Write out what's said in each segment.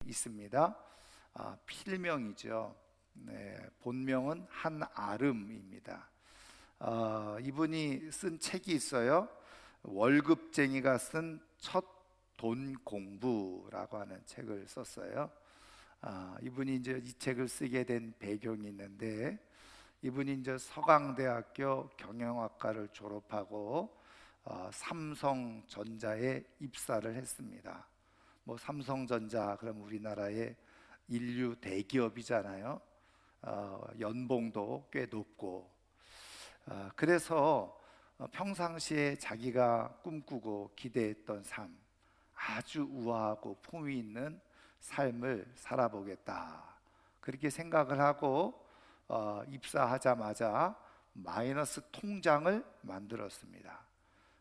있습니다. 필명이죠. 네, 본명은 한아름입니다. 이분이 쓴 책이 있어요. 월급쟁이가 쓴 첫 돈 공부라고 하는 책을 썼어요. 이분이 이제 이 책을 쓰게 된 배경이 있는데, 이분이 이제 서강대학교 경영학과를 졸업하고 삼성전자에 입사를 했습니다. 뭐 삼성전자 그럼 우리나라의 인류 대기업이잖아요. 연봉도 꽤 높고, 그래서 평상시에 자기가 꿈꾸고 기대했던 삶, 아주 우아하고 품위 있는 삶을 살아보겠다, 그렇게 생각을 하고 입사하자마자 마이너스 통장을 만들었습니다.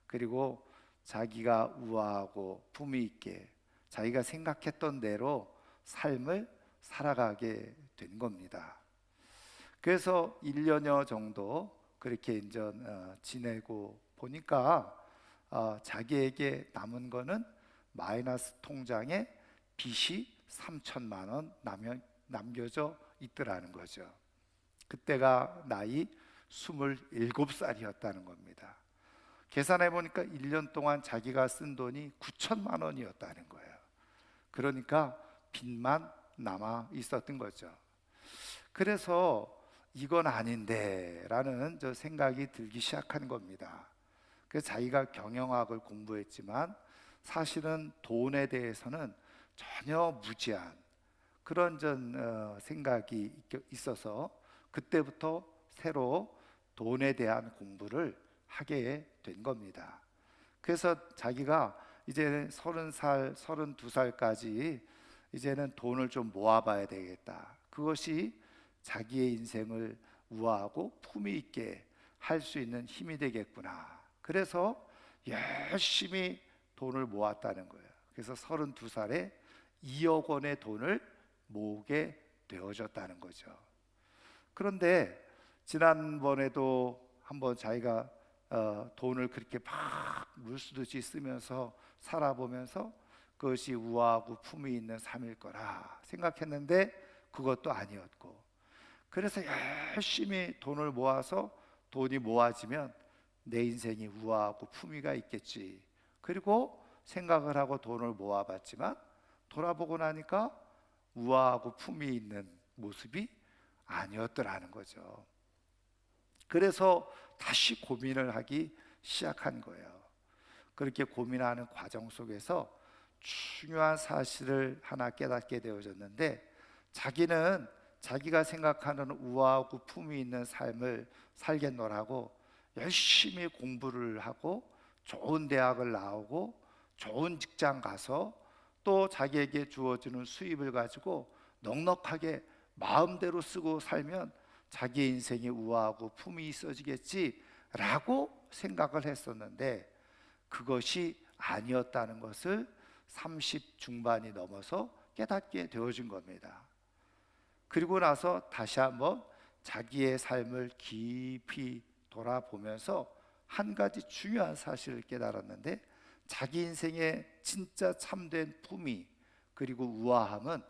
그리고 자기가 우아하고 품위 있게 자기가 생각했던 대로 삶을 살아가게 된 겁니다. 그래서 1년여 정도 그렇게 이제 지내고 보니까 자기에게 남은 거는 마이너스 통장에 빚이 3천만 원 남겨져 있더라는 거죠. 그때가 나이 27살이었다는 겁니다. 계산해 보니까 1년 동안 자기가 쓴 돈이 9천만 원이었다는 거예요. 그러니까 빚만 남아 있었던 거죠. 그래서 이건 아닌데 라는 생각이 들기 시작한 겁니다. 그래서 자기가 경영학을 공부했지만 사실은 돈에 대해서는 전혀 무지한 그런 생각이 있어서 그때부터 새로 돈에 대한 공부를 하게 된 겁니다. 그래서 자기가 이제 30살, 32살까지 이제는 돈을 좀 모아봐야 되겠다. 그것이 자기의 인생을 우아하고 품위 있게 할 수 있는 힘이 되겠구나. 그래서 열심히 돈을 모았다는 거예요. 그래서 32살에 2억 원의 돈을 모으게 되어졌다는 거죠. 그런데 지난번에도 한번 자기가 돈을 그렇게 막 물쓰듯이 쓰면서 살아보면서 그것이 우아하고 품위 있는 삶일 거라 생각했는데 그것도 아니었고, 그래서 열심히 돈을 모아서 돈이 모아지면 내 인생이 우아하고 품위가 있겠지, 그리고 생각을 하고 돈을 모아봤지만 돌아보고 나니까 우아하고 품위 있는 모습이 아니었더라는 거죠. 그래서 다시 고민을 하기 시작한 거예요. 그렇게 고민하는 과정 속에서 중요한 사실을 하나 깨닫게 되어졌는데, 자기는 자기가 생각하는 우아하고 품위 있는 삶을 살겠노라고 열심히 공부를 하고 좋은 대학을 나오고 좋은 직장 가서 또 자기에게 주어지는 수입을 가지고 넉넉하게 마음대로 쓰고 살면 자기의 인생이 우아하고 품이 있어지겠지라고 생각을 했었는데, 그것이 아니었다는 것을 30 중반이 넘어서 깨닫게 되어진 겁니다. 그리고 나서 다시 한번 자기의 삶을 깊이 돌아보면서 한 가지 중요한 사실을 깨달았는데, 자기 인생의 진짜 참된 품위 그리고 우아함은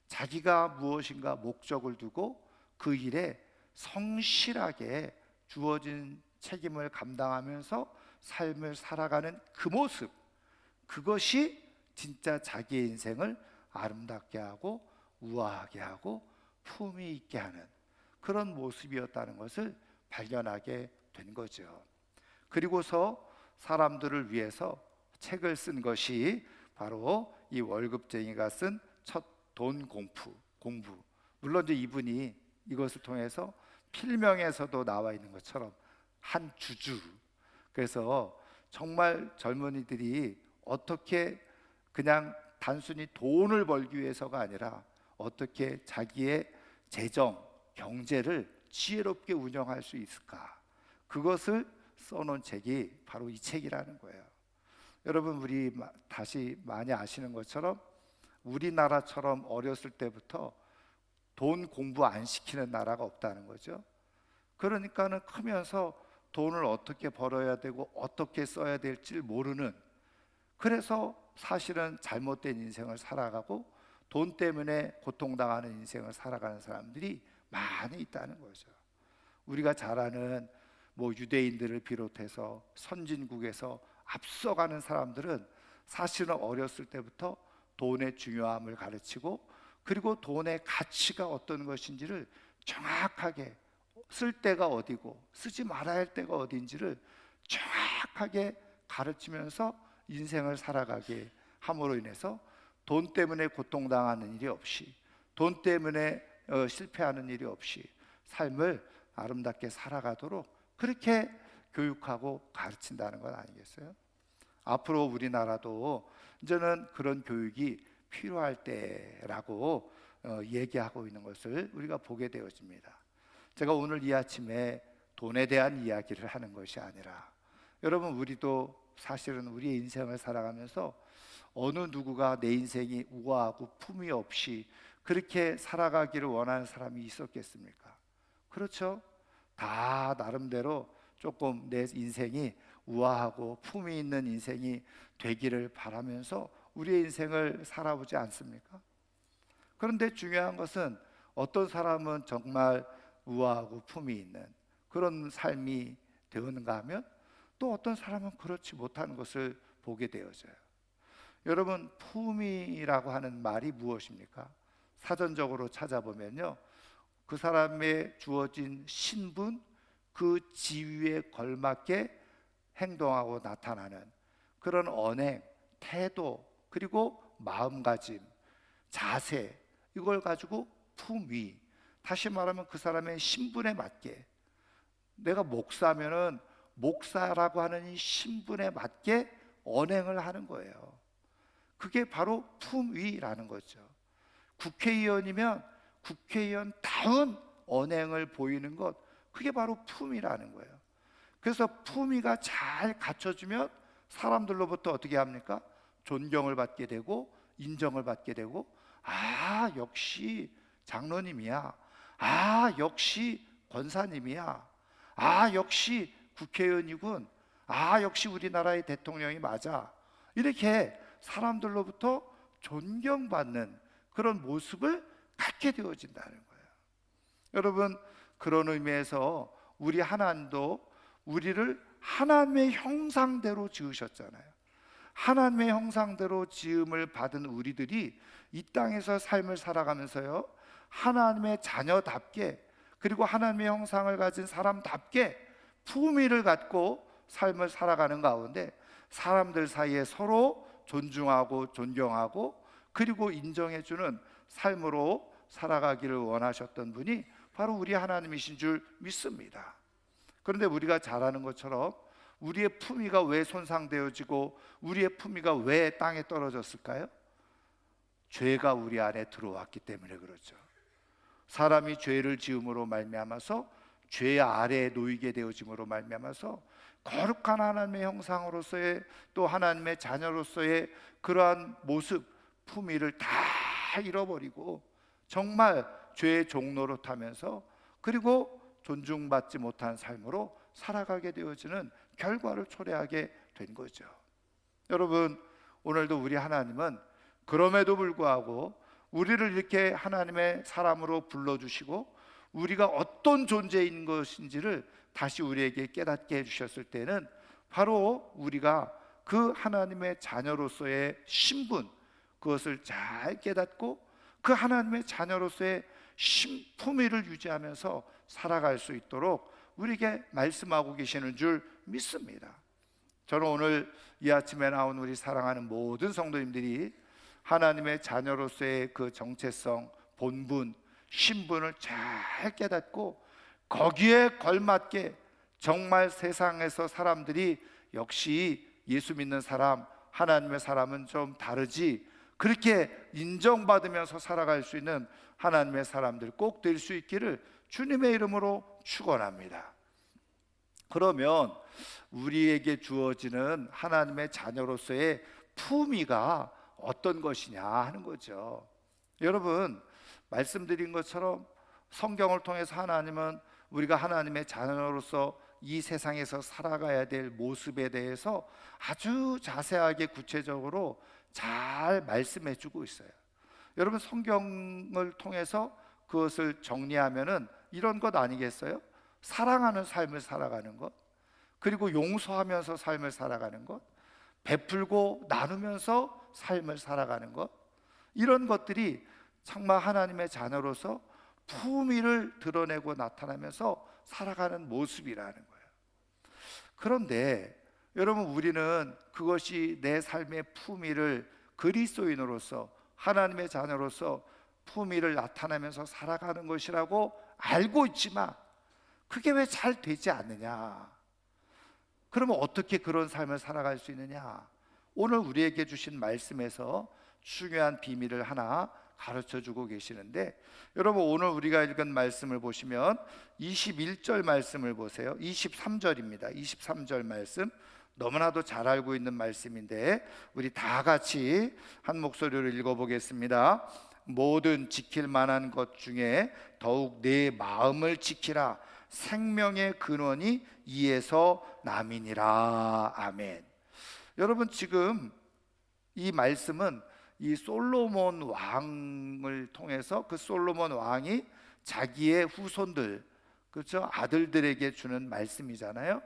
자기가 무엇인가 목적을 두고 그 일에 성실하게 주어진 책임을 감당하면서 삶을 살아가는 그 모습, 그것이 진짜 자기의 인생을 아름답게 하고 우아하게 하고 품위 있게 하는 그런 모습이었다는 것을 발견하게 된 거죠. 그리고서 사람들을 위해서 책을 쓴 것이 바로 이 월급쟁이가 쓴 첫 돈 공부. 물론 이제 이분이 이것을 통해서 필명에서도 나와 있는 것처럼 한 주주, 그래서 정말 젊은이들이 어떻게 그냥 단순히 돈을 벌기 위해서가 아니라 어떻게 자기의 재정, 경제를 지혜롭게 운영할 수 있을까, 그것을 써놓은 책이 바로 이 책이라는 거예요. 여러분, 우리 다시 많이 아시는 것처럼 우리나라처럼 어렸을 때부터 돈 공부 안 시키는 나라가 없다는 거죠. 그러니까는 크면서 돈을 어떻게 벌어야 되고 어떻게 써야 될지 모르는, 그래서 사실은 잘못된 인생을 살아가고 돈 때문에 고통당하는 인생을 살아가는 사람들이 많이 있다는 거죠. 우리가 잘 아는 유대인들을 비롯해서 선진국에서 앞서가는 사람들은 사실은 어렸을 때부터 돈의 중요함을 가르치고, 그리고 돈의 가치가 어떤 것인지를 정확하게, 쓸 때가 어디고 쓰지 말아야 할 때가 어딘지를 정확하게 가르치면서 인생을 살아가게 함으로 인해서 돈 때문에 고통당하는 일이 없이, 돈 때문에 실패하는 일이 없이 삶을 아름답게 살아가도록 그렇게 교육하고 가르친다는 건 아니겠어요? 앞으로 우리나라도 이제는 그런 교육이 필요할 때라고 얘기하고 있는 것을 우리가 보게 되어집니다. 제가 오늘 이 아침에 돈에 대한 이야기를 하는 것이 아니라, 여러분, 우리도 사실은 우리의 인생을 살아가면서 어느 누구가 내 인생이 우아하고 품위 없이 그렇게 살아가기를 원하는 사람이 있었겠습니까? 그렇죠? 다 나름대로 조금 내 인생이 우아하고 품위 있는 인생이 되기를 바라면서 우리의 인생을 살아보지 않습니까? 그런데 중요한 것은 어떤 사람은 정말 우아하고 품위 있는 그런 삶이 되었는가 하면, 또 어떤 사람은 그렇지 못하는 것을 보게 되어져요. 여러분, 품위라고 하는 말이 무엇입니까? 사전적으로 찾아보면요, 그 사람의 주어진 신분, 그 지위에 걸맞게 행동하고 나타나는 그런 언행, 태도, 그리고 마음가짐, 자세, 이걸 가지고 품위, 다시 말하면 그 사람의 신분에 맞게, 내가 목사면은 목사라고 하는 이 신분에 맞게 언행을 하는 거예요. 그게 바로 품위라는 거죠. 국회의원이면 국회의원다운 언행을 보이는 것, 그게 바로 품위라는 거예요. 그래서 품위가 잘 갖춰지면 사람들로부터 어떻게 합니까? 존경을 받게 되고 인정을 받게 되고, 아, 역시 장로님이야, 아, 역시 권사님이야, 아, 역시 국회의원이군, 아, 역시 우리나라의 대통령이 맞아, 이렇게 사람들로부터 존경받는 그런 모습을 갖게 되어진다는 거예요. 여러분, 그런 의미에서 우리 하나님도 우리를 하나님의 형상대로 지으셨잖아요. 하나님의 형상대로 지음을 받은 우리들이 이 땅에서 삶을 살아가면서요, 하나님의 자녀답게, 그리고 하나님의 형상을 가진 사람답게 품위를 갖고 삶을 살아가는 가운데 사람들 사이에 서로 존중하고 존경하고 그리고 인정해주는 삶으로 살아가기를 원하셨던 분이 바로 우리 하나님이신 줄 믿습니다. 그런데 우리가 잘 아는 것처럼 우리의 품위가 왜 손상되어지고 우리의 품위가 왜 땅에 떨어졌을까요? 죄가 우리 안에 들어왔기 때문에 그렇죠. 사람이 죄를 지음으로 말미암아서 죄 아래에 놓이게 되어짐으로 말미암아서 거룩한 하나님의 형상으로서의, 또 하나님의 자녀로서의 그러한 모습, 품위를 다 잃어버리고 정말 죄의 종로로 타면서, 그리고 존중받지 못한 삶으로 살아가게 되어지는 결과를 초래하게 된 거죠. 여러분, 오늘도 우리 하나님은 그럼에도 불구하고 우리를 이렇게 하나님의 사람으로 불러주시고 우리가 어떤 존재인 것인지를 다시 우리에게 깨닫게 해주셨을 때는 바로 우리가 그 하나님의 자녀로서의 신분, 그것을 잘 깨닫고 그 하나님의 자녀로서의 품위를 유지하면서 살아갈 수 있도록 우리에게 말씀하고 계시는 줄 믿습니다. 저는 오늘 이 아침에 나온 우리 사랑하는 모든 성도님들이 하나님의 자녀로서의 그 정체성, 본분, 신분을 잘 깨닫고 거기에 걸맞게 정말 세상에서 사람들이 역시 예수 믿는 사람, 하나님의 사람은 좀 다르지, 그렇게 인정받으면서 살아갈 수 있는 하나님의 사람들 꼭 될 수 있기를 주님의 이름으로 축원합니다. 그러면 우리에게 주어지는 하나님의 자녀로서의 품위가 어떤 것이냐 하는 거죠. 여러분, 말씀드린 것처럼 성경을 통해서 하나님은 우리가 하나님의 자녀로서 이 세상에서 살아가야 될 모습에 대해서 아주 자세하게 구체적으로 잘 말씀해 주고 있어요. 여러분 성경을 통해서 그것을 정리하면은 이런 것 아니겠어요? 사랑하는 삶을 살아가는 것, 그리고 용서하면서 삶을 살아가는 것, 베풀고 나누면서 삶을 살아가는 것, 이런 것들이 정말 하나님의 자녀로서 품위를 드러내고 나타나면서 살아가는 모습이라는 거예요. 그런데 여러분, 우리는 그것이 내 삶의 품위를 그리스도인으로서 하나님의 자녀로서 품위를 나타내면서 살아가는 것이라고 알고 있지만 그게 왜 잘 되지 않느냐? 그러면 어떻게 그런 삶을 살아갈 수 있느냐? 오늘 우리에게 주신 말씀에서 중요한 비밀을 하나 가르쳐 주고 계시는데, 여러분 오늘 우리가 읽은 말씀을 보시면 21절 말씀을 보세요. 23절입니다. 23절 말씀, 너무나도 잘 알고 있는 말씀인데 우리 다 같이 한 목소리로 읽어보겠습니다. 모든 지킬 만한 것 중에 더욱 내 마음을 지키라. 생명의 근원이 이에서 남이니라. 아멘. 여러분, 지금 이 말씀은 이 솔로몬 왕을 통해서 그 솔로몬 왕이 자기의 후손들, 그렇죠? 아들들에게 주는 말씀이잖아요.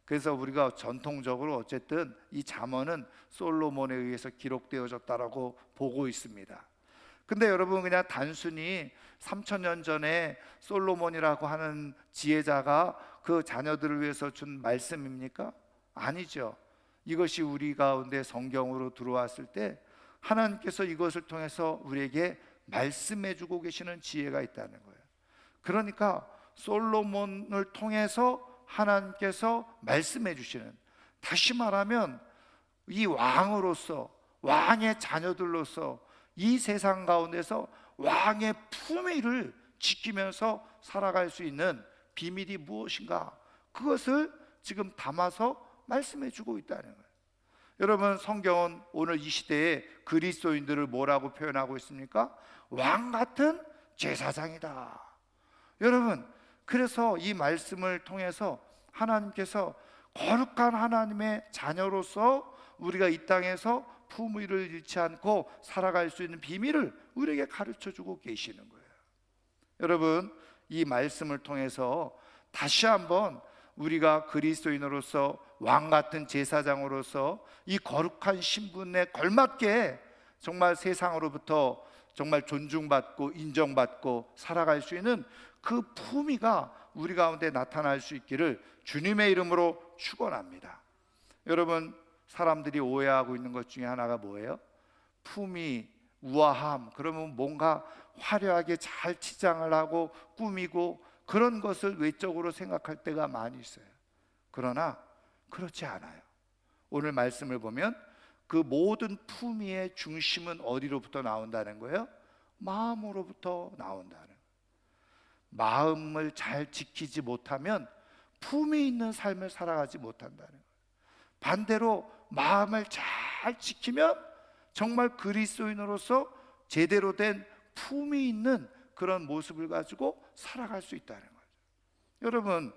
그래서 우리가 전통적으로 어쨌든 이 잠언은 솔로몬에 의해서 기록되어졌다라고 보고 있습니다. 근데 여러분, 그냥 단순히 3000년 전에 솔로몬이라고 하는 지혜자가 그 자녀들을 위해서 준 말씀입니까? 아니죠. 이것이 우리 가운데 성경으로 들어왔을 때 하나님께서 이것을 통해서 우리에게 말씀해 주고 계시는 지혜가 있다는 거예요. 그러니까 솔로몬을 통해서 하나님께서 말씀해 주시는, 다시 말하면 이 왕으로서, 왕의 자녀들로서 이 세상 가운데서 왕의 품위를 지키면서 살아갈 수 있는 비밀이 무엇인가, 그것을 지금 담아서 말씀해 주고 있다는 거예요. 여러분, 성경은 오늘 이 시대에 그리스도인들을 뭐라고 표현하고 있습니까? 왕 같은 제사장이다. 여러분, 그래서 이 말씀을 통해서 하나님께서 거룩한 하나님의 자녀로서 우리가 이 땅에서 품위를 잃지 않고 살아갈 수 있는 비밀을 우리에게 가르쳐 주고 계시는 거예요. 여러분, 이 말씀을 통해서 다시 한번 우리가 그리스도인으로서 왕 같은 제사장으로서 이 거룩한 신분에 걸맞게 정말 세상으로부터 정말 존중받고 인정받고 살아갈 수 있는 그 품위가 우리 가운데 나타날 수 있기를 주님의 이름으로 축원합니다. 여러분, 사람들이 오해하고 있는 것 중에 하나가 뭐예요? 품위, 우아함, 그러면 뭔가 화려하게 잘 치장을 하고 꾸미고 그런 것을 외적으로 생각할 때가 많이 있어요. 그러나 그렇지 않아요. 오늘 말씀을 보면 그 모든 품위의 중심은 어디로부터 나온다는 거예요? 마음으로부터 나온다는 거예요. 마음을 잘 지키지 못하면 품위 있는 삶을 살아가지 못한다는 거예요. 반대로 마음을 잘 지키면 정말 그리스도인으로서 제대로 된 품위 있는 그런 모습을 가지고 살아갈 수 있다는 거죠. 여러분,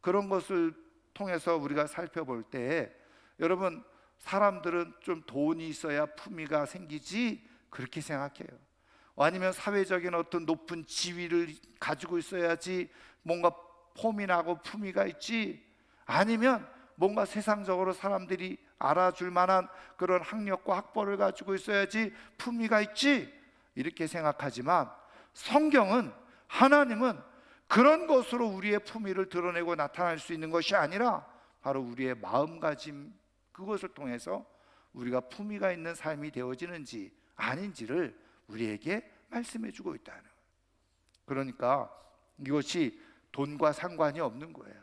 그런 것을 통해서 우리가 살펴볼 때, 여러분, 사람들은 좀 돈이 있어야 품위가 생기지 그렇게 생각해요. 아니면 사회적인 어떤 높은 지위를 가지고 있어야지 뭔가 폼이나고 품위가 있지, 아니면 뭔가 세상적으로 사람들이 알아줄 만한 그런 학력과 학벌을 가지고 있어야지 품위가 있지, 이렇게 생각하지만 성경은, 하나님은 그런 것으로 우리의 품위를 드러내고 나타날 수 있는 것이 아니라 바로 우리의 마음가짐, 그것을 통해서 우리가 품위가 있는 삶이 되어지는지 아닌지를 우리에게 말씀해 주고 있다는 거예요. 그러니까 이것이 돈과 상관이 없는 거예요.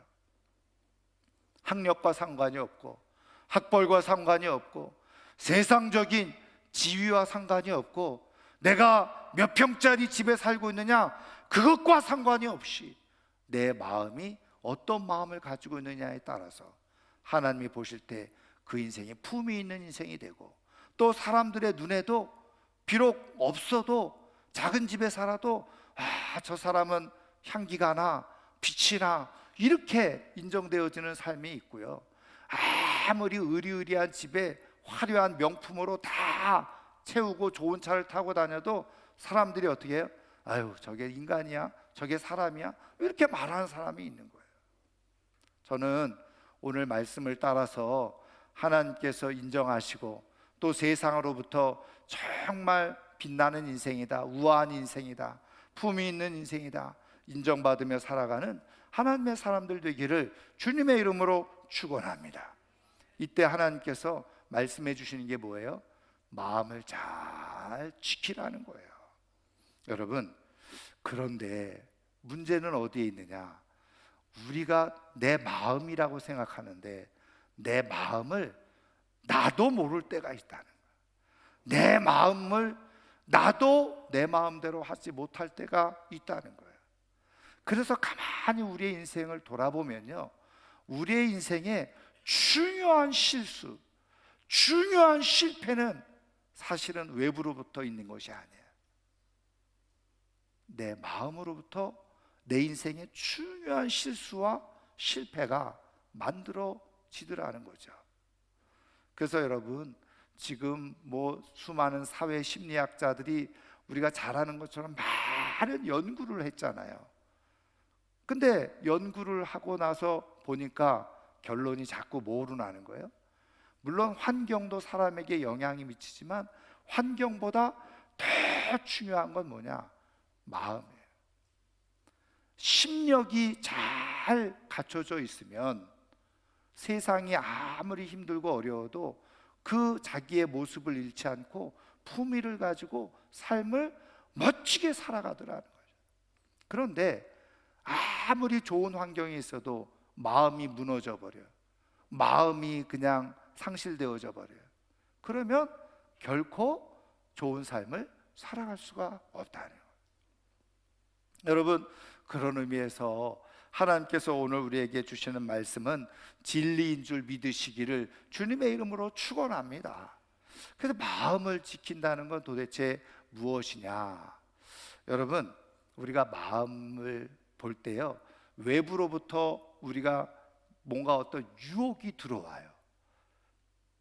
학력과 상관이 없고 학벌과 상관이 없고 세상적인 지위와 상관이 없고 내가 몇 평짜리 집에 살고 있느냐, 그것과 상관이 없이 내 마음이 어떤 마음을 가지고 있느냐에 따라서 하나님이 보실 때 그 인생이 품위 있는 인생이 되고, 또 사람들의 눈에도 비록 없어도 작은 집에 살아도 저 사람은 향기가 나, 빛이 나, 이렇게 인정되어지는 삶이 있고요. 아무리 의리의리한 집에 화려한 명품으로 다 채우고 좋은 차를 타고 다녀도 사람들이 어떻게 해요? 아유, 저게 인간이야? 저게 사람이야? 이렇게 말하는 사람이 있는 거예요. 저는 오늘 말씀을 따라서 하나님께서 인정하시고 또 세상으로부터 정말 빛나는 인생이다, 우아한 인생이다, 품위 있는 인생이다 인정받으며 살아가는 하나님의 사람들 되기를 주님의 이름으로 축원합니다. 이때 하나님께서 말씀해 주시는 게 뭐예요? 마음을 잘 지키라는 거예요. 여러분, 그런데 문제는 어디에 있느냐? 우리가 내 마음이라고 생각하는데 내 마음을 나도 모를 때가 있다는 거예요. 내 마음을 나도 내 마음대로 하지 못할 때가 있다는 거예요. 그래서 가만히 우리의 인생을 돌아보면요, 우리의 인생에 중요한 실수, 중요한 실패는 사실은 외부로부터 있는 것이 아니에요. 내 마음으로부터 내 인생의 중요한 실수와 실패가 만들어지더라는 거죠. 그래서 여러분, 지금 수많은 사회 심리학자들이 우리가 잘 아는 것처럼 많은 연구를 했잖아요. 근데 연구를 하고 나서 보니까 결론이 자꾸 뭐로 나는 거예요? 물론 환경도 사람에게 영향이 미치지만 환경보다 더 중요한 건 뭐냐? 마음이에요. 심력이 잘 갖춰져 있으면 세상이 아무리 힘들고 어려워도 그 자기의 모습을 잃지 않고 품위를 가지고 삶을 멋지게 살아가더라는 거죠. 그런데 아무리 좋은 환경이 있어도 마음이 무너져 버려요. 마음이 그냥 상실되어져 버려요. 그러면 결코 좋은 삶을 살아갈 수가 없다는 거예요. 여러분, 그런 의미에서 하나님께서 오늘 우리에게 주시는 말씀은 진리인 줄 믿으시기를 주님의 이름으로 축원합니다. 그래서 마음을 지킨다는 건 도대체 무엇이냐? 여러분, 우리가 마음을 볼 때요, 외부로부터 우리가 뭔가 어떤 유혹이 들어와요.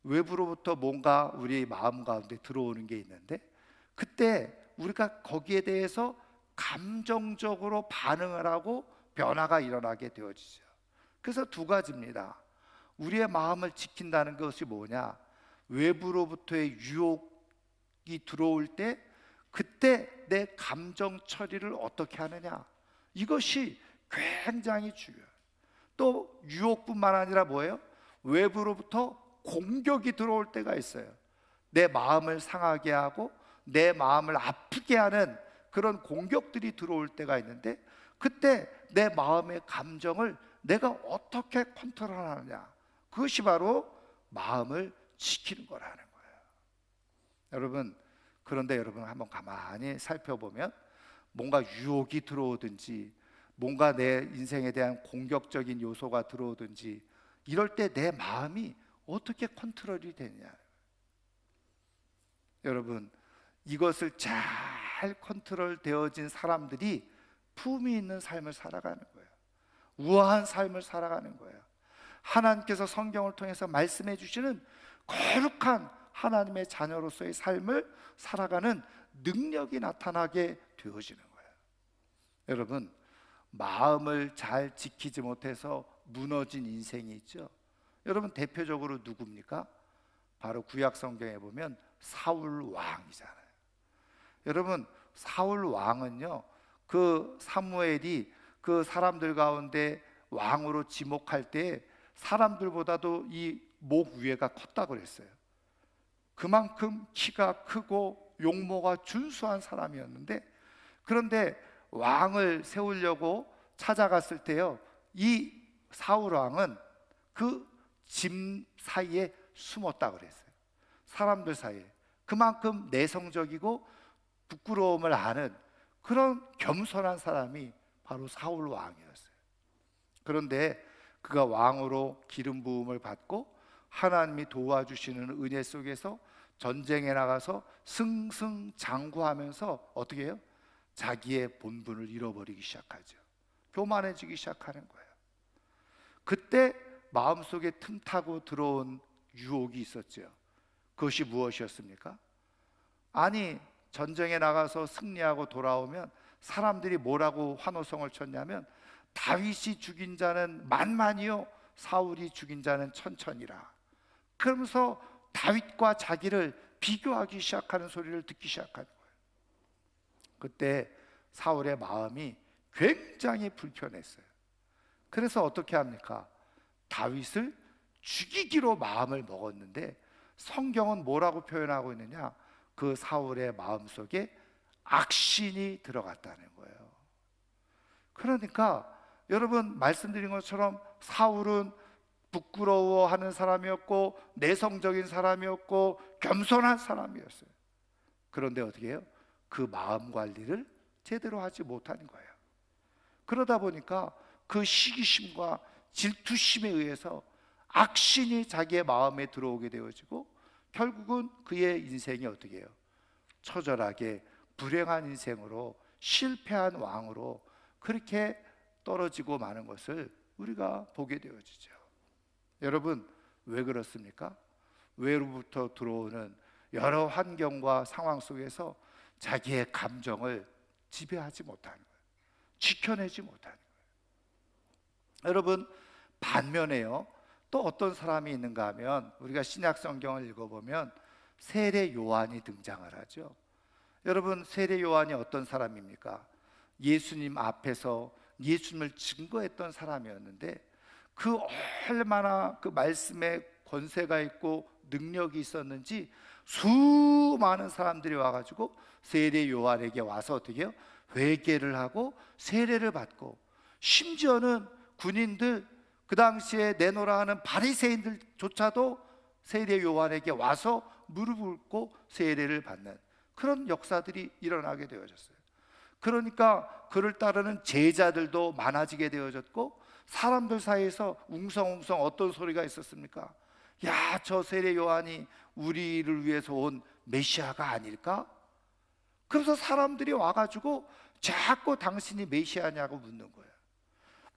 외부로부터 뭔가 우리 마음 가운데 들어오는 게 있는데 그때 우리가 거기에 대해서 감정적으로 반응을 하고 변화가 일어나게 되어지죠. 그래서 두 가지입니다. 우리의 마음을 지킨다는 것이 뭐냐? 외부로부터의 유혹이 들어올 때 그때 내 감정 처리를 어떻게 하느냐, 이것이 굉장히 중요해요. 또 유혹뿐만 아니라 뭐예요? 외부로부터 공격이 들어올 때가 있어요. 내 마음을 상하게 하고 내 마음을 아프게 하는 그런 공격들이 들어올 때가 있는데 그때 내 마음의 감정을 내가 어떻게 컨트롤하느냐, 그것이 바로 마음을 지키는 거라는 거예요. 여러분, 그런데 여러분 한번 가만히 살펴보면 뭔가 유혹이 들어오든지 뭔가 내 인생에 대한 공격적인 요소가 들어오든지 이럴 때 내 마음이 어떻게 컨트롤이 되느냐. 여러분, 이것을 잘 컨트롤 되어진 사람들이 품위 있는 삶을 살아가는 거예요. 우아한 삶을 살아가는 거예요. 하나님께서 성경을 통해서 말씀해 주시는 거룩한 하나님의 자녀로서의 삶을 살아가는 능력이 나타나게 되어지는 거예요. 여러분, 마음을 잘 지키지 못해서 무너진 인생이 있죠. 여러분, 대표적으로 누굽니까? 바로 구약 성경에 보면 사울 왕이잖아요. 여러분, 사울 왕은요, 그 사무엘이 그 사람들 가운데 왕으로 지목할 때 사람들보다도 이 목 위에가 컸다고 그랬어요. 그만큼 키가 크고 용모가 준수한 사람이었는데, 그런데 왕을 세우려고 찾아갔을 때요, 이 사울 왕은 그 짐 사이에 숨었다고 그랬어요. 사람들 사이에. 그만큼 내성적이고 부끄러움을 아는 그런 겸손한 사람이 바로 사울 왕이었어요. 그런데 그가 왕으로 기름 부음을 받고 하나님이 도와주시는 은혜 속에서 전쟁에 나가서 승승장구하면서 어떻게 해요? 자기의 본분을 잃어버리기 시작하죠. 교만해지기 시작하는 거예요. 그때 마음속에 틈타고 들어온 유혹이 있었죠. 그것이 무엇이었습니까? 아니, 전쟁에 나가서 승리하고 돌아오면 사람들이 뭐라고 환호성을 쳤냐면 다윗이 죽인 자는 만만이요 사울이 죽인 자는 천천이라. 그러면서 다윗과 자기를 비교하기 시작하는 소리를 듣기 시작하는 거예요. 그때 사울의 마음이 굉장히 불편했어요. 그래서 어떻게 합니까? 다윗을 죽이기로 마음을 먹었는데 성경은 뭐라고 표현하고 있느냐? 그 사울의 마음속에 악신이 들어갔다는 거예요. 그러니까 여러분 말씀드린 것처럼 사울은 부끄러워하는 사람이었고 내성적인 사람이었고 겸손한 사람이었어요. 그런데 어떻게 해요? 그 마음 관리를 제대로 하지 못하는 거예요. 그러다 보니까 그 시기심과 질투심에 의해서 악신이 자기의 마음에 들어오게 되어지고 결국은 그의 인생이 어떻게 해요? 처절하게 불행한 인생으로 실패한 왕으로 그렇게 떨어지고 마는 것을 우리가 보게 되어지죠. 여러분 왜 그렇습니까? 외로부터 들어오는 여러 환경과 상황 속에서 자기의 감정을 지배하지 못하는 거예요. 지켜내지 못하는 거예요. 여러분 반면에요, 또 어떤 사람이 있는가 하면 우리가 신약 성경을 읽어보면 세례 요한이 등장을 하죠. 여러분 세례 요한이 어떤 사람입니까? 예수님 앞에서 예수님을 증거했던 사람이었는데 그 얼마나 그 말씀에 권세가 있고 능력이 있었는지 수많은 사람들이 와가지고 세례 요한에게 와서 어떻게 해요? 회개를 하고 세례를 받고, 심지어는 군인들, 그 당시에 내노라 하는 바리새인들조차도 세례 요한에게 와서 무릎을 꿇고 세례를 받는 그런 역사들이 일어나게 되어졌어요. 그러니까 그를 따르는 제자들도 많아지게 되어졌고, 사람들 사이에서 웅성웅성 어떤 소리가 있었습니까? 야, 저 세례 요한이 우리를 위해서 온 메시아가 아닐까? 그래서 사람들이 와가지고 자꾸 당신이 메시아냐고 묻는 거예요.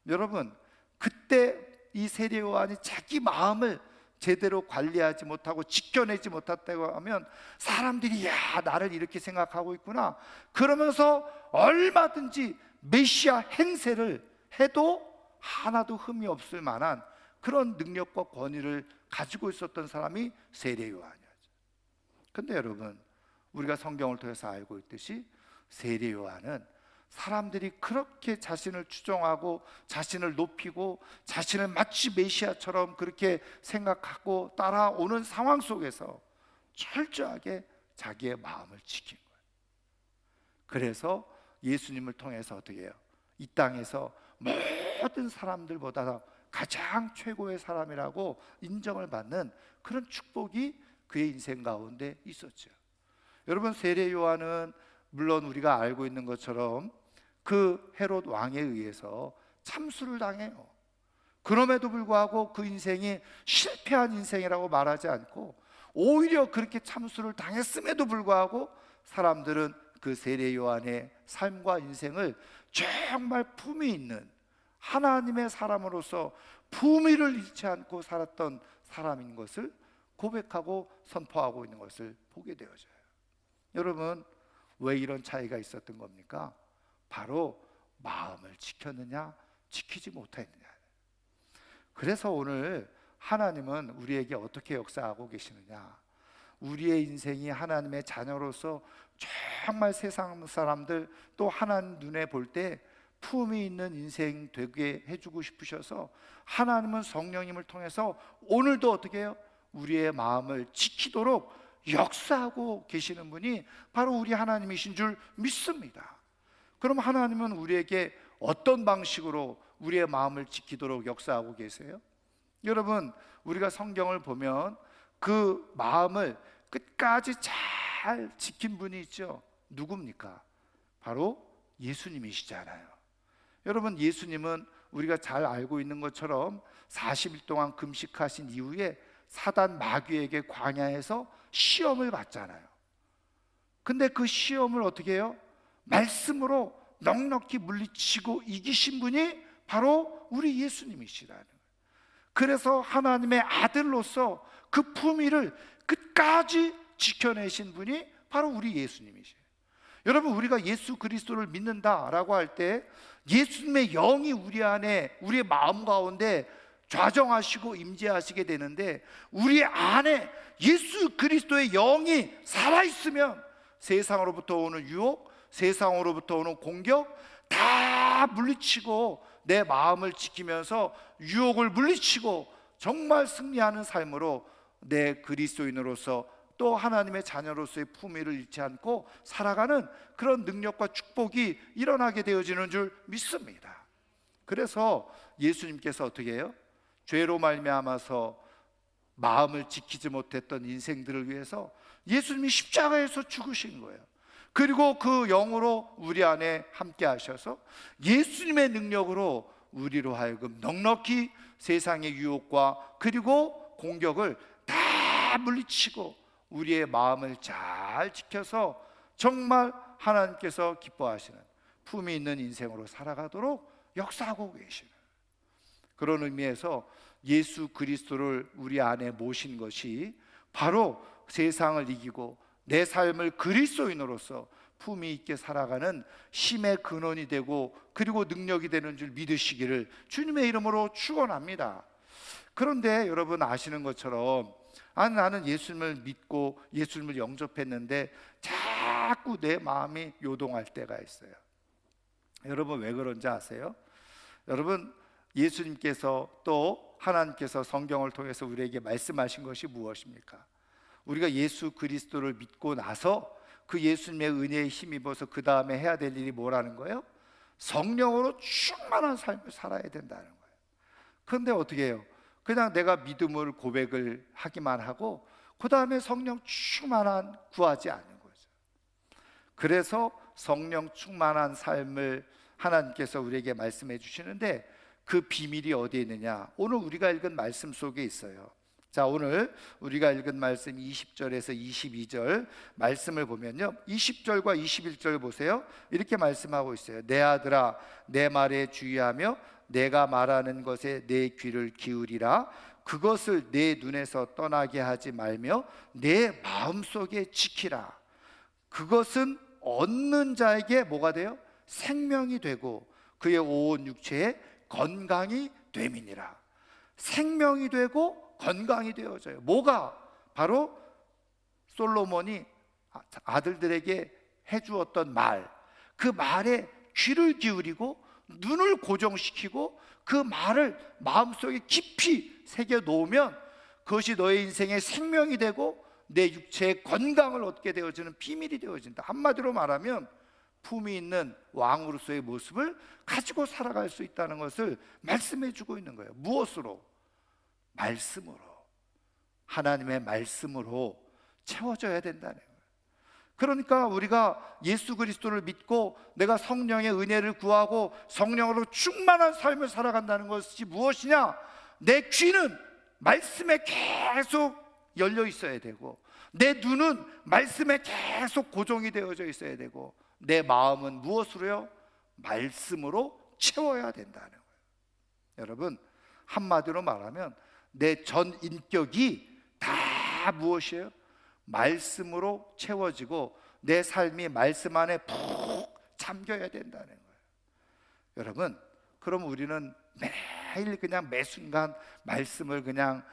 여러분 그때 이 세례 요한이 자기 마음을 제대로 관리하지 못하고 지켜내지 못했다고 하면 사람들이 야, 나를 이렇게 생각하고 있구나 그러면서 얼마든지 메시아 행세를 해도 하나도 흠이 없을 만한 그런 능력과 권위를 가지고 있었던 사람이 세례 요한이었죠. 근데 여러분 우리가 성경을 통해서 알고 있듯이 세례 요한은 사람들이 그렇게 자신을 추종하고 자신을 높이고 자신을 마치 메시아처럼 그렇게 생각하고 따라오는 상황 속에서 철저하게 자기의 마음을 지킨 거예요. 그래서 예수님을 통해서 어떻게 해요? 이 땅에서 모든 사람들보다 가장 최고의 사람이라고 인정을 받는 그런 축복이 그의 인생 가운데 있었죠. 여러분 세례 요한은 물론 우리가 알고 있는 것처럼 그 헤롯 왕에 의해서 참수를 당해요. 그럼에도 불구하고 그 인생이 실패한 인생이라고 말하지 않고 오히려 그렇게 참수를 당했음에도 불구하고 사람들은 그 세례 요한의 삶과 인생을 정말 품위 있는 하나님의 사람으로서 품위를 잃지 않고 살았던 사람인 것을 고백하고 선포하고 있는 것을 보게 되어져요. 여러분 왜 이런 차이가 있었던 겁니까? 바로 마음을 지켰느냐 지키지 못했느냐. 그래서 오늘 하나님은 우리에게 어떻게 역사하고 계시느냐, 우리의 인생이 하나님의 자녀로서 정말 세상 사람들 또 하나님 눈에 볼 때 품위 있는 인생 되게 해주고 싶으셔서 하나님은 성령님을 통해서 오늘도 어떻게 해요? 우리의 마음을 지키도록 역사하고 계시는 분이 바로 우리 하나님이신 줄 믿습니다. 그럼 하나님은 우리에게 어떤 방식으로 우리의 마음을 지키도록 역사하고 계세요? 여러분 우리가 성경을 보면 그 마음을 끝까지 잘 지킨 분이 있죠. 누굽니까? 바로 예수님이시잖아요. 여러분 예수님은 우리가 잘 알고 있는 것처럼 40일 동안 금식하신 이후에 사단 마귀에게 광야에서 시험을 받잖아요. 근데 그 시험을 어떻게 해요? 말씀으로 넉넉히 물리치고 이기신 분이 바로 우리 예수님이시라는 거예요. 그래서 하나님의 아들로서 그 품위를 끝까지 지켜내신 분이 바로 우리 예수님이시에요. 여러분, 우리가 예수 그리스도를 믿는다라고 할 때 예수님의 영이 우리 안에, 우리의 마음 가운데 좌정하시고 임재하시게 되는데, 우리 안에 예수 그리스도의 영이 살아있으면 세상으로부터 오는 유혹, 세상으로부터 오는 공격 다 물리치고 내 마음을 지키면서 유혹을 물리치고 정말 승리하는 삶으로 내 그리스도인으로서 또 하나님의 자녀로서의 품위를 잃지 않고 살아가는 그런 능력과 축복이 일어나게 되어지는 줄 믿습니다. 그래서 예수님께서 어떻게 해요? 죄로 말미암아서 마음을 지키지 못했던 인생들을 위해서 예수님이 십자가에서 죽으신 거예요. 그리고 그 영으로 우리 안에 함께 하셔서 예수님의 능력으로 우리로 하여금 넉넉히 세상의 유혹과 그리고 공격을 다 물리치고 우리의 마음을 잘 지켜서 정말 하나님께서 기뻐하시는 품이 있는 인생으로 살아가도록 역사하고 계시는 그런 의미에서 예수 그리스도를 우리 안에 모신 것이 바로 세상을 이기고 내 삶을 그리스도인으로서 품위 있게 살아가는 힘의 근원이 되고 그리고 능력이 되는 줄 믿으시기를 주님의 이름으로 축원합니다. 그런데 여러분 아시는 것처럼 나는 예수님을 믿고 예수님을 영접했는데 자꾸 내 마음이 요동할 때가 있어요. 여러분 왜 그런지 아세요? 여러분, 예수님께서 또 하나님께서 성경을 통해서 우리에게 말씀하신 것이 무엇입니까? 우리가 예수 그리스도를 믿고 나서 그 예수님의 은혜에 힘입어서 그 다음에 해야 될 일이 뭐라는 거예요? 성령으로 충만한 삶을 살아야 된다는 거예요. 그런데 어떻게 해요? 그냥 내가 믿음을 고백을 하기만 하고 그 다음에 성령 충만한 구하지 않는 거죠. 그래서 성령 충만한 삶을 하나님께서 우리에게 말씀해 주시는데 그 비밀이 어디에 있느냐? 오늘 우리가 읽은 말씀 속에 있어요. 자, 오늘 우리가 읽은 말씀 20절에서 22절 말씀을 보면요, 20절과 21절 보세요. 이렇게 말씀하고 있어요. 내 아들아, 내 말에 주의하며 내가 말하는 것에 내 귀를 기울이라. 그것을 내 눈에서 떠나게 하지 말며 내 마음속에 지키라. 그것은 얻는 자에게 뭐가 돼요? 생명이 되고 그의 온 육체에 건강이 됨이니라. 생명이 되고 건강이 되어져요. 뭐가? 바로 솔로몬이 아들들에게 해주었던 말, 그 말에 귀를 기울이고 눈을 고정시키고 그 말을 마음속에 깊이 새겨 놓으면 그것이 너의 인생의 생명이 되고 내 육체의 건강을 얻게 되어지는 비밀이 되어진다. 한마디로 말하면 품이 있는 왕으로서의 모습을 가지고 살아갈 수 있다는 것을 말씀해 주고 있는 거예요. 무엇으로? 말씀으로, 하나님의 말씀으로 채워져야 된다는 거예요. 그러니까 우리가 예수 그리스도를 믿고 내가 성령의 은혜를 구하고 성령으로 충만한 삶을 살아간다는 것이 무엇이냐? 내 귀는 말씀에 계속 열려 있어야 되고 내 눈은 말씀에 계속 고정이 되어져 있어야 되고 내 마음은 무엇으로요? 말씀으로 채워야 된다는 거예요. 여러분, 한마디로 말하면 내 전 인격이 다 무엇이에요? 말씀으로 채워지고 내 삶이 말씀 안에 푹 잠겨야 된다는 거예요. 여러분, 그럼 우리는 매일 그냥 매 순간 말씀을 그냥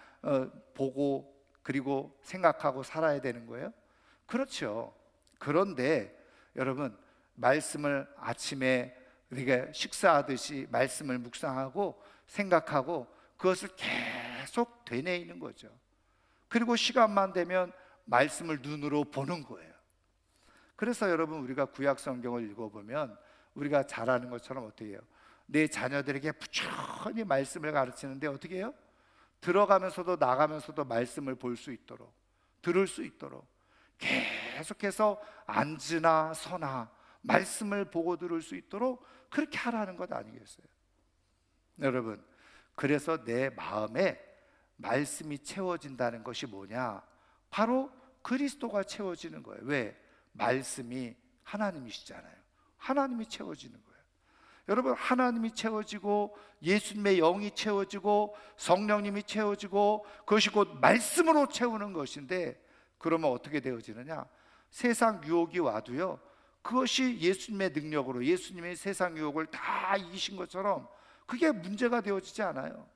보고 그리고 생각하고 살아야 되는 거예요? 그렇죠. 그런데 여러분, 말씀을 아침에 우리가 식사하듯이 말씀을 묵상하고 생각하고 그것을 계속 되뇌이는 거죠. 그리고 시간만 되면 말씀을 눈으로 보는 거예요. 그래서 여러분, 우리가 구약 성경을 읽어보면 우리가 잘 아는 것처럼 어떻게 해요? 내 자녀들에게 부지런히 말씀을 가르치는데 어떻게 해요? 들어가면서도 나가면서도 말씀을 볼 수 있도록, 들을 수 있도록 계속해서 앉으나 서나 말씀을 보고 들을 수 있도록 그렇게 하라는 것 아니겠어요? 여러분, 그래서 내 마음에 말씀이 채워진다는 것이 뭐냐? 바로 그리스도가 채워지는 거예요. 왜? 말씀이 하나님이시잖아요. 하나님이 채워지는 거예요. 여러분, 하나님이 채워지고 예수님의 영이 채워지고 성령님이 채워지고 그것이 곧 말씀으로 채우는 것인데, 그러면 어떻게 되어지느냐? 세상 유혹이 와도요, 그것이 예수님의 능력으로 예수님의 세상 유혹을 다 이기신 것처럼 그게 문제가 되어지지 않아요.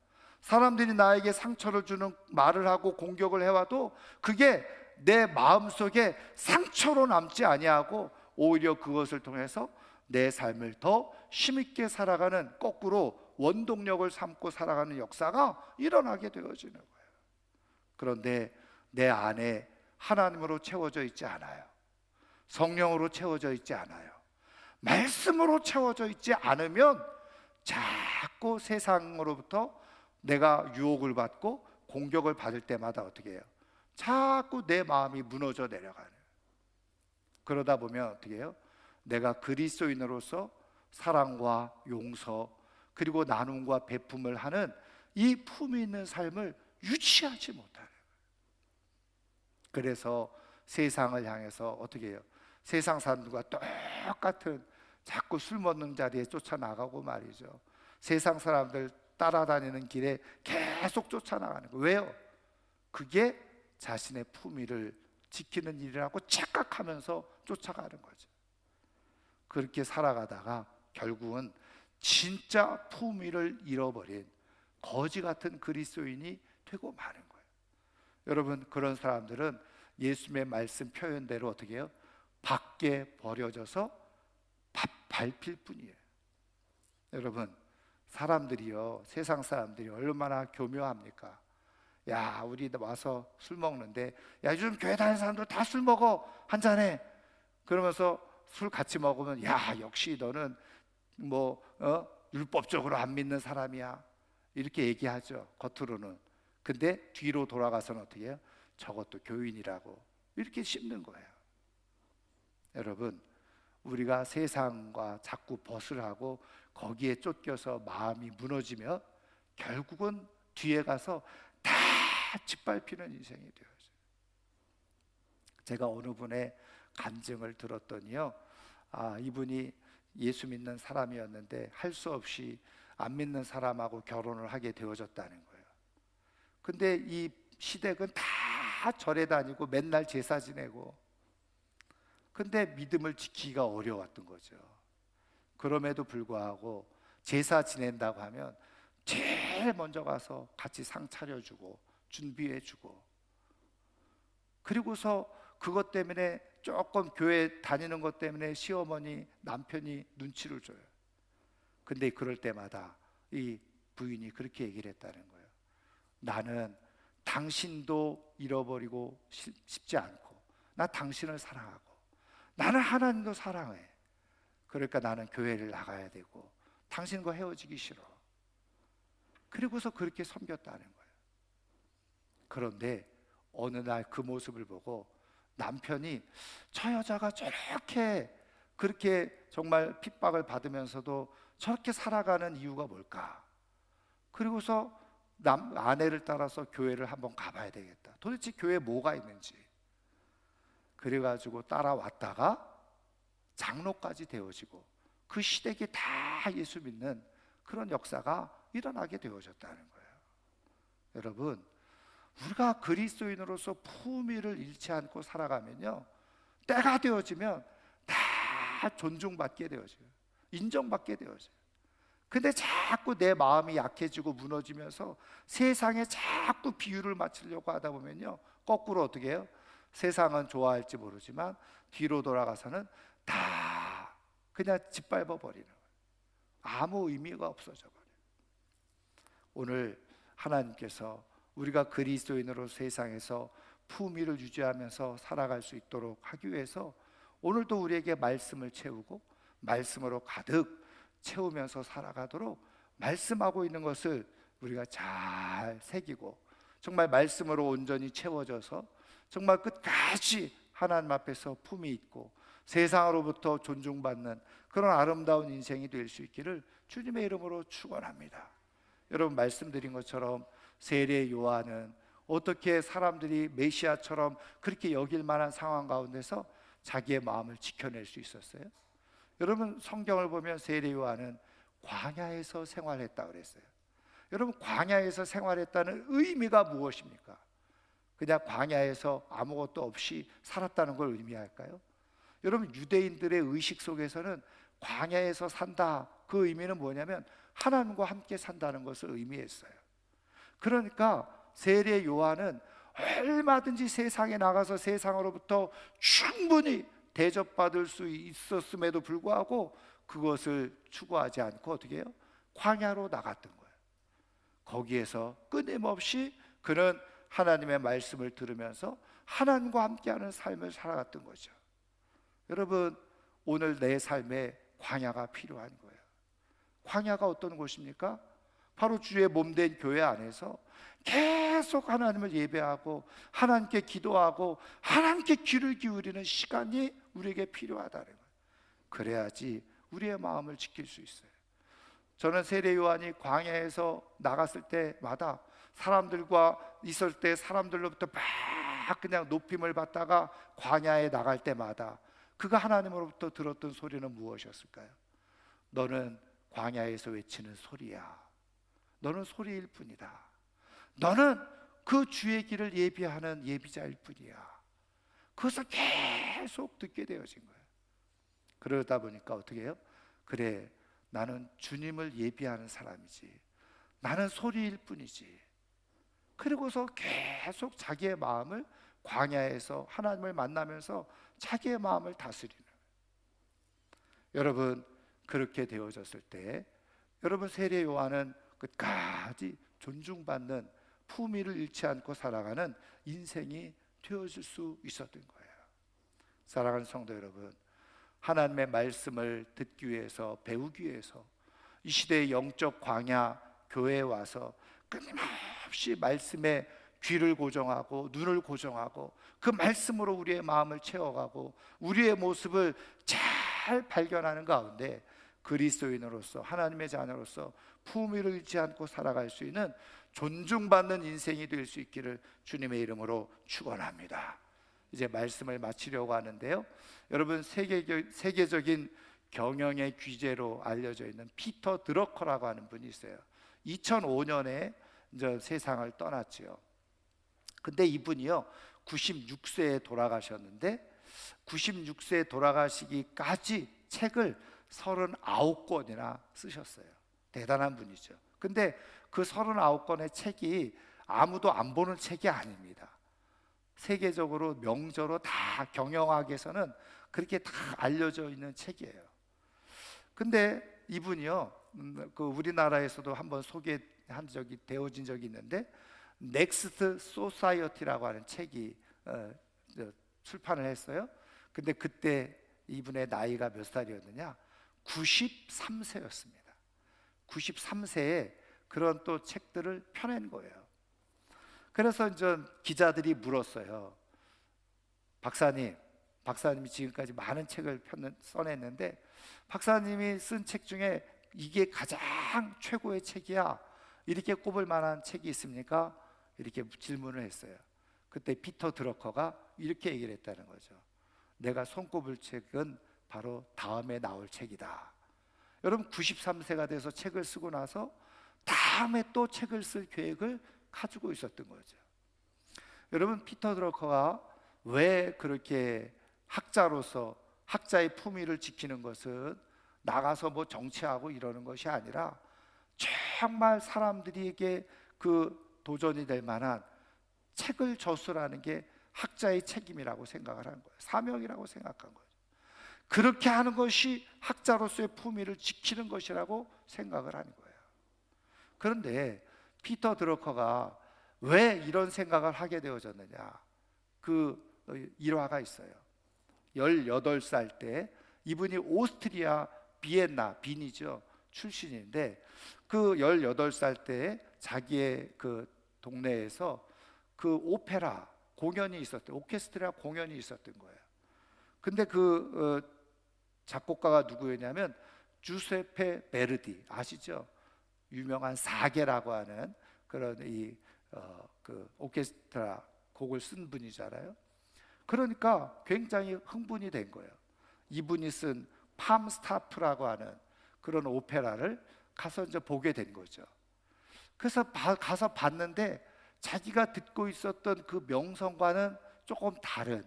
사람들이 나에게 상처를 주는 말을 하고 공격을 해와도 그게 내 마음속에 상처로 남지 아니하고 오히려 그것을 통해서 내 삶을 더 힘있게 살아가는, 거꾸로 원동력을 삼고 살아가는 역사가 일어나게 되어지는 거예요. 그런데 내 안에 하나님으로 채워져 있지 않아요. 성령으로 채워져 있지 않아요. 말씀으로 채워져 있지 않으면 자꾸 세상으로부터 내가 유혹을 받고 공격을 받을 때마다 어떻게 해요? 자꾸 내 마음이 무너져 내려가는. 그러다 보면 어떻게 해요? 내가 그리스도인으로서 사랑과 용서 그리고 나눔과 베품을 하는 이 품이 있는 삶을 유지하지 못하는 거예요. 그래서 세상을 향해서 어떻게 해요? 세상 사람들과 똑같은 자꾸 술 먹는 자리에 쫓아나가고 말이죠. 세상 사람들 따라다니는 길에 계속 쫓아나가는 거예요. 왜요? 그게 자신의 품위를 지키는 일이라고 착각하면서 쫓아가는 거죠. 그렇게 살아가다가 결국은 진짜 품위를 잃어버린 거지 같은 그리스도인이 되고 마는 거예요. 여러분, 그런 사람들은 예수님의 말씀 표현대로 어떻게 해요? 밖에 버려져서 밟힐 뿐이에요. 여러분, 사람들이요, 세상 사람들이 얼마나 교묘합니까? 야, 우리 와서 술 먹는데, 야, 요즘 교회 다니는 사람들 다 술 먹어, 한 잔해. 그러면서 술 같이 먹으면, 야, 역시 너는 율법적으로 안 믿는 사람이야, 이렇게 얘기하죠, 겉으로는. 근데 뒤로 돌아가서는 어떻게 해요? 저것도 교인이라고 이렇게 씹는 거예요. 여러분, 우리가 세상과 자꾸 벗으라고 거기에 쫓겨서 마음이 무너지며 결국은 뒤에 가서 다 짓밟히는 인생이 되어져요. 제가 어느 분의 간증을 들었더니요, 이분이 예수 믿는 사람이었는데 할 수 없이 안 믿는 사람하고 결혼을 하게 되어졌다는 거예요. 근데 이 시댁은 다 절에 다니고 맨날 제사 지내고, 근데 믿음을 지키기가 어려웠던 거죠. 그럼에도 불구하고 제사 지낸다고 하면 제일 먼저 가서 같이 상 차려주고 준비해주고, 그리고서 그것 때문에 조금 교회 다니는 것 때문에 시어머니, 남편이 눈치를 줘요. 근데 그럴 때마다 이 부인이 그렇게 얘기를 했다는 거예요. 나는 당신도 잃어버리고 싶지 않고, 나 당신을 사랑하고, 나는 하나님도 사랑해. 그러니까 나는 교회를 나가야 되고 당신과 헤어지기 싫어. 그리고서 그렇게 섬겼다는 거예요. 그런데 어느 날 그 모습을 보고 남편이 저 여자가 저렇게 그렇게 정말 핍박을 받으면서도 저렇게 살아가는 이유가 뭘까? 그리고서 아내를 따라서 교회를 한번 가봐야 되겠다. 도대체 교회에 뭐가 있는지. 그래가지고 따라왔다가 장로까지 되어지고 그 시댁이 다 예수 믿는 그런 역사가 일어나게 되어졌다는 거예요. 여러분, 우리가 그리스도인으로서 품위를 잃지 않고 살아가면요, 때가 되어지면 다 존중받게 되어져요. 인정받게 되어져요. 근데 자꾸 내 마음이 약해지고 무너지면서 세상에 자꾸 비유를 맞추려고 하다 보면요, 거꾸로 어떻게 해요? 세상은 좋아할지 모르지만 뒤로 돌아가서는 다 그냥 짓밟아 버리는 거예요. 아무 의미가 없어져 버려요. 오늘 하나님께서 우리가 그리스도인으로 세상에서 품위를 유지하면서 살아갈 수 있도록 하기 위해서 오늘도 우리에게 말씀을 채우고 말씀으로 가득 채우면서 살아가도록 말씀하고 있는 것을 우리가 잘 새기고, 정말 말씀으로 온전히 채워져서 정말 끝까지 하나님 앞에서 품이 있고 세상으로부터 존중받는 그런 아름다운 인생이 될 수 있기를 주님의 이름으로 축원합니다. 여러분, 말씀드린 것처럼 세례 요한은 어떻게 사람들이 메시아처럼 그렇게 여길 만한 상황 가운데서 자기의 마음을 지켜낼 수 있었어요? 여러분, 성경을 보면 세례 요한은 광야에서 생활했다 그랬어요. 여러분, 광야에서 생활했다는 의미가 무엇입니까? 그냥 광야에서 아무것도 없이 살았다는 걸 의미할까요? 여러분, 유대인들의 의식 속에서는 광야에서 산다, 그 의미는 뭐냐면 하나님과 함께 산다는 것을 의미했어요. 그러니까 세례 요한은 얼마든지 세상에 나가서 세상으로부터 충분히 대접받을 수 있었음에도 불구하고 그것을 추구하지 않고 어떻게 해요? 광야로 나갔던 거예요. 거기에서 끊임없이 그는 하나님의 말씀을 들으면서 하나님과 함께하는 삶을 살아갔던 거죠. 여러분, 오늘 내 삶에 광야가 필요한 거예요. 광야가 어떤 곳입니까? 바로 주의 몸된 교회 안에서 계속 하나님을 예배하고 하나님께 기도하고 하나님께 귀를 기울이는 시간이 우리에게 필요하다는 거예요. 그래야지 우리의 마음을 지킬 수 있어요. 저는 세례 요한이 광야에서 나갔을 때마다 사람들과 있을 때 사람들로부터 막 그냥 높임을 받다가 광야에 나갈 때마다 그가 하나님으로부터 들었던 소리는 무엇이었을까요? 너는 광야에서 외치는 소리야. 너는 소리일 뿐이다. 너는 그 주의 길을 예비하는 예비자일 뿐이야. 그것을 계속 듣게 되어진 거예요. 그러다 보니까 어떻게 해요? 그래, 나는 주님을 예비하는 사람이지, 나는 소리일 뿐이지. 그리고서 계속 자기의 마음을 광야에서 하나님을 만나면서 자기의 마음을 다스리는 거예요. 여러분, 그렇게 되어졌을 때 여러분, 세례 요한은 끝까지 존중받는, 품위를 잃지 않고 살아가는 인생이 되어질 수 있었던 거예요. 사랑하는 성도 여러분, 하나님의 말씀을 듣기 위해서, 배우기 위해서 이 시대의 영적 광야 교회에 와서 끊임없이 말씀에 귀를 고정하고 눈을 고정하고 그 말씀으로 우리의 마음을 채워가고 우리의 모습을 잘 발견하는 가운데 그리스도인으로서, 하나님의 자녀로서 품위를 잃지 않고 살아갈 수 있는 존중받는 인생이 될 수 있기를 주님의 이름으로 축원합니다. 이제 말씀을 마치려고 하는데요, 여러분, 세계적인 경영의 귀재로 알려져 있는 피터 드러커라고 하는 분이 있어요. 2005년에 이제 세상을 떠났지요. 근데 이분이요 96세에 돌아가셨는데 96세에 돌아가시기까지 책을 39권이나 쓰셨어요. 대단한 분이죠. 근데 그 39권의 책이 아무도 안 보는 책이 아닙니다. 세계적으로 명저로 다 경영학에서는 그렇게 다 알려져 있는 책이에요. 근데 이분이요 그 우리나라에서도 한번 소개한 적이 되어진 적이 있는데 넥스트 소사이어티라고 하는 책이 출판을 했어요. 근데 그때 이분의 나이가 몇 살이었느냐? 93세였습니다. 93세에 그런 또 책들을 펴낸 거예요. 그래서 이제 기자들이 물었어요. 박사님이 지금까지 많은 책을 써냈는데 박사님이 쓴 책 중에 이게 가장 최고의 책이야, 이렇게 꼽을 만한 책이 있습니까? 이렇게 질문을 했어요. 그때 피터 드러커가 이렇게 얘기를 했다는 거죠. 내가 손꼽을 책은 바로 다음에 나올 책이다. 여러분, 93세가 돼서 책을 쓰고 나서 다음에 또 책을 쓸 계획을 가지고 있었던 거죠. 여러분, 피터 드러커가 왜 그렇게 학자로서 학자의 품위를 지키는 것은 나가서 뭐 정치하고 이러는 것이 아니라 정말 사람들에게 그 도전이 될 만한 책을 저술하는 게 학자의 책임이라고 생각을 한 거예요. 사명이라고 생각한 거예요. 그렇게 하는 것이 학자로서의 품위를 지키는 것이라고 생각을 하는 거예요. 그런데 피터 드러커가 왜 이런 생각을 하게 되어졌느냐? 그 일화가 있어요. 18살 때 이분이 오스트리아 비엔나, 빈이죠, 출신인데 그 18살 때 자기의 그 동네에서 그 오페라 공연이 있었대요. 오케스트라 공연이 있었던 거예요. 근데 그 작곡가가 누구였냐면 주세페 베르디, 아시죠? 유명한 사계라고 하는 그런 그 오케스트라 곡을 쓴 분이잖아요. 그러니까 굉장히 흥분이 된 거예요. 이분이 쓴 팜스타프라고 하는 그런 오페라를 가서 이제 보게 된 거죠. 그래서 가서 봤는데 자기가 듣고 있었던 그 명성과는 조금 다른,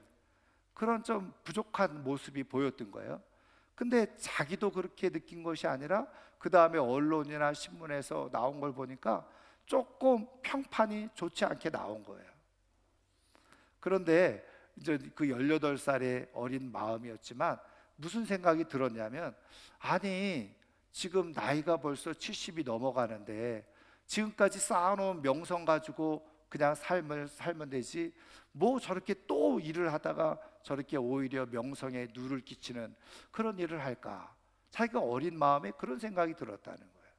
그런 좀 부족한 모습이 보였던 거예요. 근데 자기도 그렇게 느낀 것이 아니라 그 다음에 언론이나 신문에서 나온 걸 보니까 조금 평판이 좋지 않게 나온 거예요. 그런데 이제 그 18살의 어린 마음이었지만 무슨 생각이 들었냐면, 아니 지금 나이가 벌써 70이 넘어가는데 지금까지 쌓아놓은 명성 가지고 그냥 삶을 살면 되지, 뭐 저렇게 또 일을 하다가 저렇게 오히려 명성에 누를 끼치는 그런 일을 할까? 자기가 어린 마음에 그런 생각이 들었다는 거예요.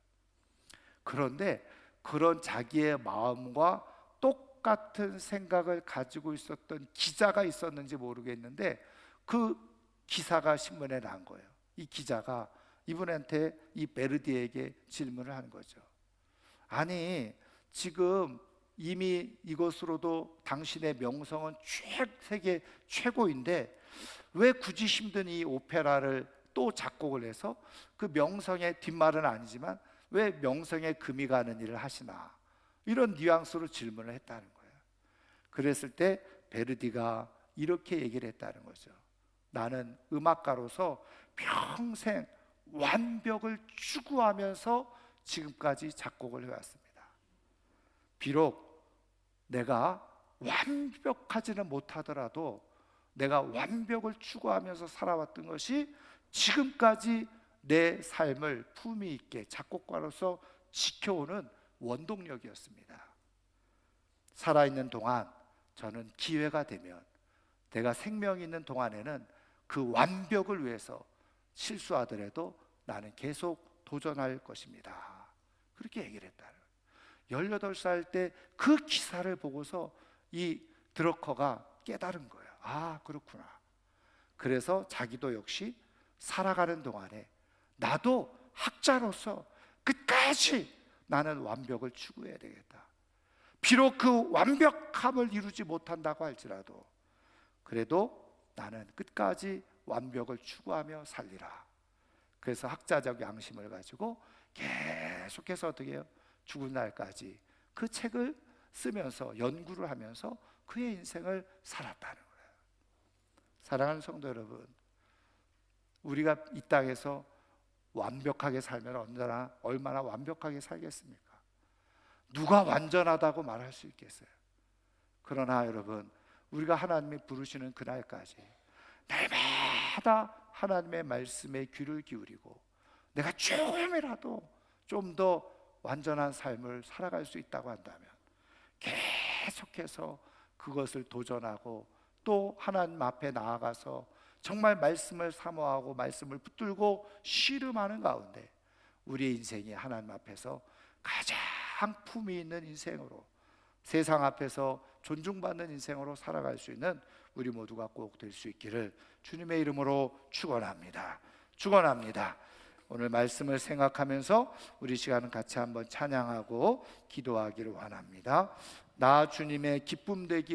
그런데 그런 자기의 마음과 똑같은 생각을 가지고 있었던 기자가 있었는지 모르겠는데 그 기사가 신문에 난 거예요. 이 기자가 이분한테, 이 베르디에게 질문을 하는 거죠. 아니 지금 이미 이것으로도 당신의 명성은 세계 최고인데 왜 굳이 힘든 이 오페라를 또 작곡을 해서 그 명성의 뒷말은 아니지만 왜 명성에 금이 가는 일을 하시나, 이런 뉘앙스로 질문을 했다는 거예요. 그랬을 때 베르디가 이렇게 얘기를 했다는 거죠. 나는 음악가로서 평생 완벽을 추구하면서 지금까지 작곡을 해왔습니다. 비록 내가 완벽하지는 못하더라도 내가 완벽을 추구하면서 살아왔던 것이 지금까지 내 삶을 품위 있게 작곡가로서 지켜오는 원동력이었습니다. 살아있는 동안 저는 기회가 되면, 내가 생명이 있는 동안에는 그 완벽을 위해서 실수하더라도 나는 계속 도전할 것입니다. 그렇게 얘기를 했다. 18살 때 그 기사를 보고서 이 드러커가 깨달은 거예요. 아 그렇구나. 그래서 자기도 역시 살아가는 동안에 나도 학자로서 끝까지 나는 완벽을 추구해야 되겠다. 비록 그 완벽함을 이루지 못한다고 할지라도 그래도 나는 끝까지 완벽을 추구하며 살리라. 그래서 학자적 양심을 가지고 계속해서 어떻게 해요? 죽은 날까지 그 책을 쓰면서 연구를 하면서 그의 인생을 살았다는 거예요. 사랑하는 성도 여러분, 우리가 이 땅에서 완벽하게 살면 언제나 얼마나 완벽하게 살겠습니까? 누가 완전하다고 말할 수 있겠어요? 그러나 여러분, 우리가 하나님이 부르시는 그날까지 날마다 하나님의 말씀에 귀를 기울이고 내가 조금이라도 좀 더 완전한 삶을 살아갈 수 있다고 한다면 계속해서 그것을 도전하고 또 하나님 앞에 나아가서 정말 말씀을 사모하고 말씀을 붙들고 씨름하는 가운데 우리의 인생이 하나님 앞에서 가장 품위 있는 인생으로, 세상 앞에서 존중받는 인생으로 살아갈 수 있는 우리 모두가 꼭 될 수 있기를 주님의 이름으로 축원합니다. 축원합니다. 오늘 말씀을 생각하면서 우리 시간은 같이 한번 찬양하고 기도하기를 원합니다. 나 주님의 기쁨 되기